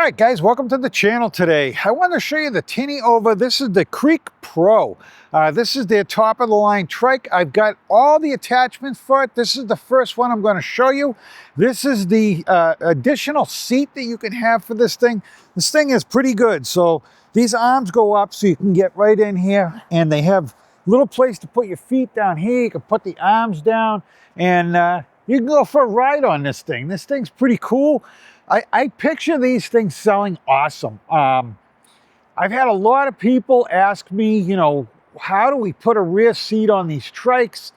All right, guys, welcome to the channel today. I want to show you the Tiniover. This is the Creek Pro. This is their top of the line trike. I've got all the attachments for it. This is the first one I'm going to show you. This is the additional seat that you can have for this thing. This thing is pretty good. So these arms go up so you can get right in here, and they have a little place to put your feet down here. You can put the arms down, and you can go for a ride on this thing. This thing's pretty cool. I picture these things selling awesome. I've had a lot of people ask me, how do we put a rear seat on these trikes?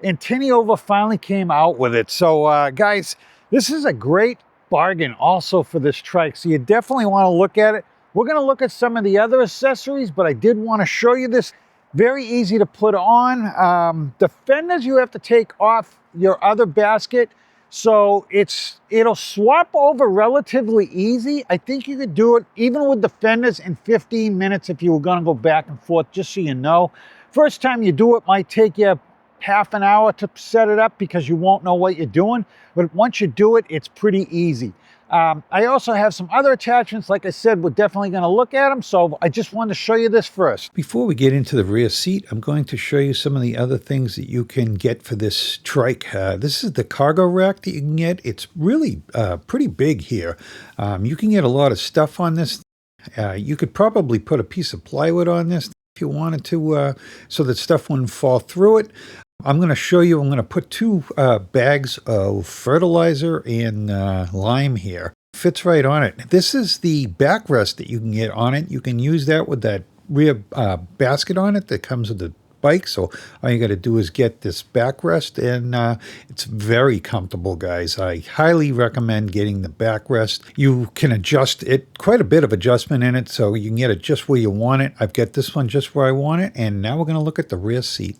And Tiniover finally came out with it. So guys, this is a great bargain also for this trike. So you definitely want to look at it. We're going to look at some of the other accessories, but I did want to show you this. Very easy to put on. The fenders you have to take off your other basket. So it'll swap over relatively easy. I think you could do it even with the fenders in 15 minutes if you were gonna go back and forth, just so you know. First time you do it might take you half an hour to set it up because you won't know what you're doing. But once you do it, it's pretty easy. I also have some other attachments. Like I said, we're definitely going to look at them. So I just wanted to show you this first. Before we get into the rear seat, I'm going to show you some of the other things that you can get for this trike. This is the cargo rack that you can get. It's really pretty big here. You can get a lot of stuff on this. You could probably put a piece of plywood on this if you wanted to, so that stuff wouldn't fall through it. I'm going to show you, I'm going to put two bags of fertilizer and lime here. Fits right on it. This is the backrest that you can get on it. You can use that with that rear basket on it that comes with the bike. So all you got to do is get this backrest, and it's very comfortable, guys. I highly recommend getting the backrest. You can adjust it, quite a bit of adjustment in it, so you can get it just where you want it. I've got this one just where I want it, and now we're going to look at the rear seat.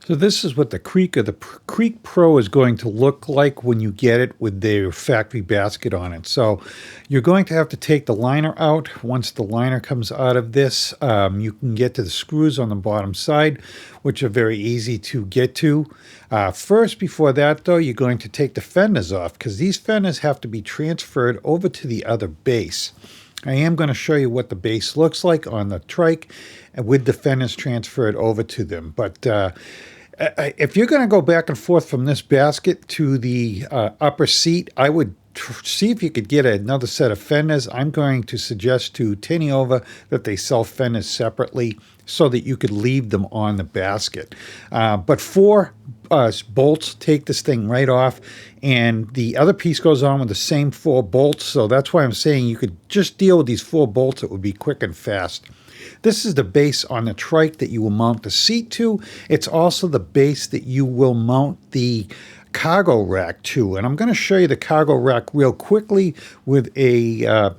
So this is what the Creek Pro is going to look like when you get it with their factory basket on it. So you're going to have to take the liner out. Once the liner comes out of this, you can get to the screws on the bottom side, which are very easy to get to. First, before that though, you're going to take the fenders off, because these fenders have to be transferred over to the other base. I am going to show you what the base looks like on the trike with the fenders transferred over to them. But if you're going to go back and forth from this basket to the upper seat, I would see if you could get another set of fenders. I'm going to suggest to Tiniover that they sell fenders separately so that you could leave them on the basket. But 4 bolts take this thing right off, and the other piece goes on with the same 4 bolts. So that's why I'm saying you could just deal with these 4 bolts. It would be quick and fast. This is the base on the trike that you will mount the seat to. It's also the base that you will mount the cargo rack to. And I'm going to show you the cargo rack real quickly with a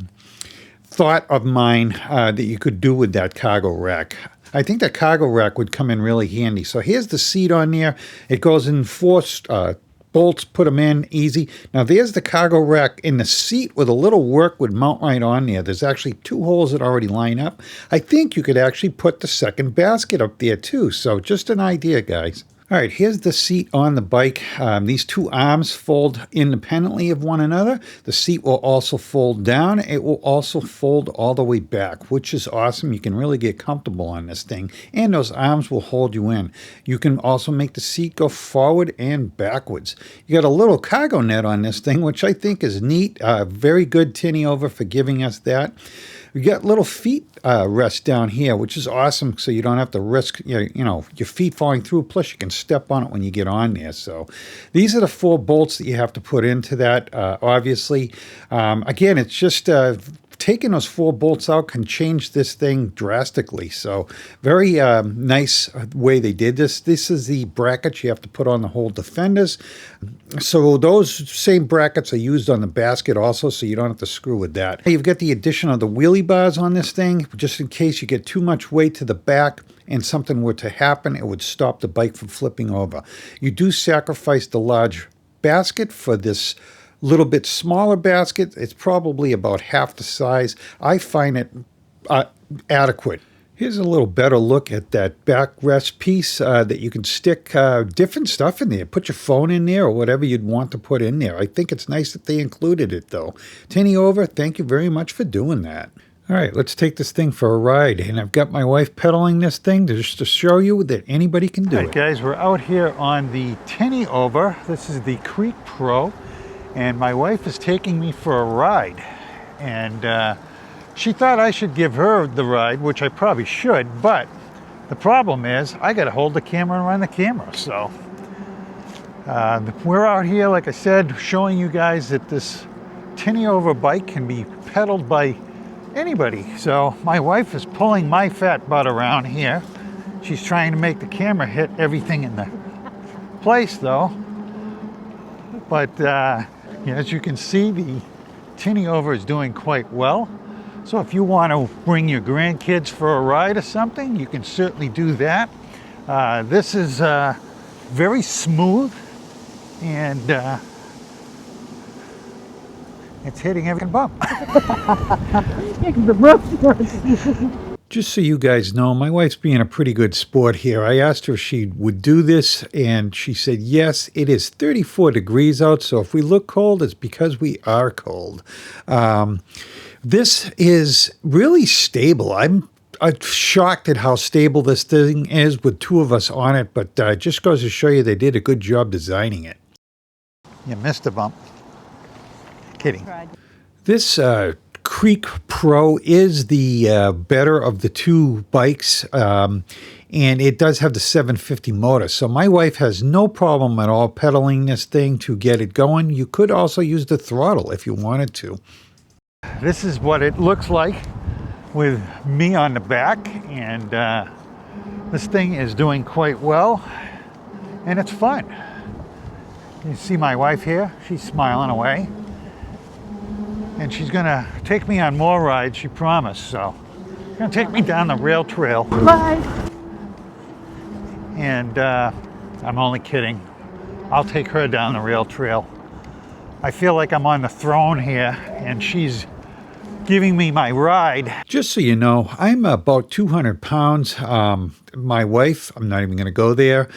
thought of mine that you could do with that cargo rack. I think that cargo rack would come in really handy. So here's the seat on there. It goes in 4 bolts, put them in easy. Now there's the cargo rack in the seat with a little work would mount right on there. There's actually 2 holes that already line up. I think you could actually put the second basket up there too. So just an idea, guys. All right, here's the seat on the bike. These 2 arms fold independently of one another. The seat will also fold down. It will also fold all the way back, which is awesome. You can really get comfortable on this thing, and those arms will hold you in. You can also make the seat go forward and backwards. You got a little cargo net on this thing, which I think is neat. Very good, Tiniover, for giving us that. You got little feet rest down here, which is awesome, so you don't have to risk your feet falling through. Plus, you can step on it when you get on there. So these are the 4 bolts that you have to put into that. Obviously, again, it's just taking those 4 bolts out can change this thing drastically. So very nice way they did this. This is the brackets you have to put on to hold the fenders. So those same brackets are used on the basket also, so you don't have to screw with that. You've got the addition of the wheelie bars on this thing, just in case you get too much weight to the back and something were to happen, it would stop the bike from flipping over. You do sacrifice the large basket for this little bit smaller basket. It's probably about half the size. I find it adequate. Here's a little better look at that backrest piece that you can stick different stuff in there. Put your phone in there or whatever you'd want to put in there. I think it's nice that they included it, though. Tiniover, thank you very much for doing that. All right, let's take this thing for a ride. And I've got my wife pedaling this thing just to show you that anybody can do it. All right, guys, we're out here on the Tiniover. This is the Creek Pro, and my wife is taking me for a ride. And she thought I should give her the ride, which I probably should, but the problem is I got to hold the camera and run the camera. So we're out here, like I said, showing you guys that this Tiniover bike can be pedaled by anybody. So my wife is pulling my fat butt around here. She's trying to make the camera hit everything in the place, though. But as you can see, the Tiniover is doing quite well. So if you want to bring your grandkids for a ride or something, you can certainly do that. This is very smooth, and it's hitting every bump. Just so you guys know, my wife's being a pretty good sport here. I asked her if she would do this, and she said yes. It is 34 degrees out, so if we look cold, it's because we are cold. This is really stable. I'm shocked at how stable this thing is with two of us on it, but it just goes to show you they did a good job designing it. You missed a bump. Kidding. This Creek Pro is the better of the two bikes, and it does have the 750 motor. So my wife has no problem at all pedaling this thing to get it going. You could also use the throttle if you wanted to. This is what it looks like with me on the back, and this thing is doing quite well, and it's fun. You see my wife here, she's smiling away, and she's gonna take me on more rides, she promised. So she's gonna take me down the rail trail. Bye. And I'm only kidding. I'll take her down the rail trail. I feel like I'm on the throne here, and she's giving me my ride. Just so you know, I'm about 200 pounds. My wife, I'm not even going to go there,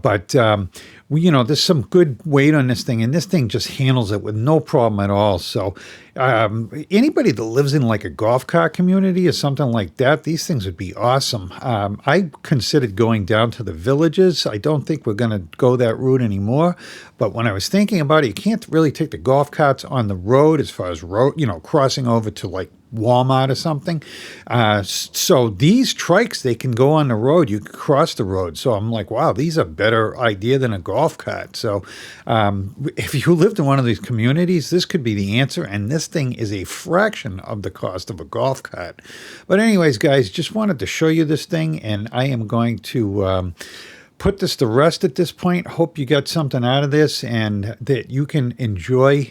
but there's some good weight on this thing, and this thing just handles it with no problem at all. So anybody that lives in like a golf cart community or something like that, these things would be awesome. I considered going down to the villages. I don't think we're going to go that route anymore, but when I was thinking about it, you can't really take the golf carts on the road as far as crossing over to like Walmart or something. So these trikes, they can go on the road. You can cross the road. So I'm like, wow, these are a better idea than a golf cart. So if you lived in one of these communities, this could be the answer. And this thing is a fraction of the cost of a golf cart. But anyways, guys, just wanted to show you this thing, and I am going to put this to rest at this point. Hope you got something out of this and that you can enjoy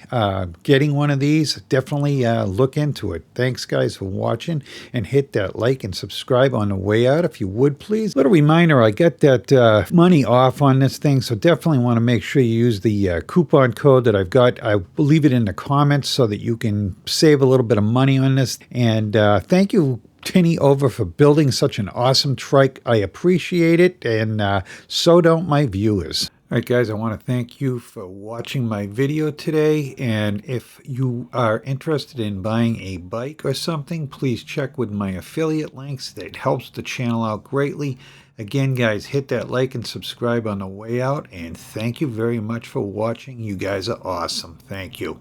getting one of these. Definitely look into it. Thanks, guys, for watching, and hit that like and subscribe on the way out if you would, please. Little reminder, I got that money off on this thing, so definitely want to make sure you use the coupon code that I've got. I will leave it in the comments so that you can save a little bit of money on this. And thank you, Tiniover, for building such an awesome trike. I appreciate it, and so don't my viewers. All right, guys, I want to thank you for watching my video today, and if you are interested in buying a bike or something, please check with my affiliate links. That helps the channel out greatly. Again, guys, hit that like and subscribe on the way out, and thank you very much for watching. You guys are awesome. Thank you.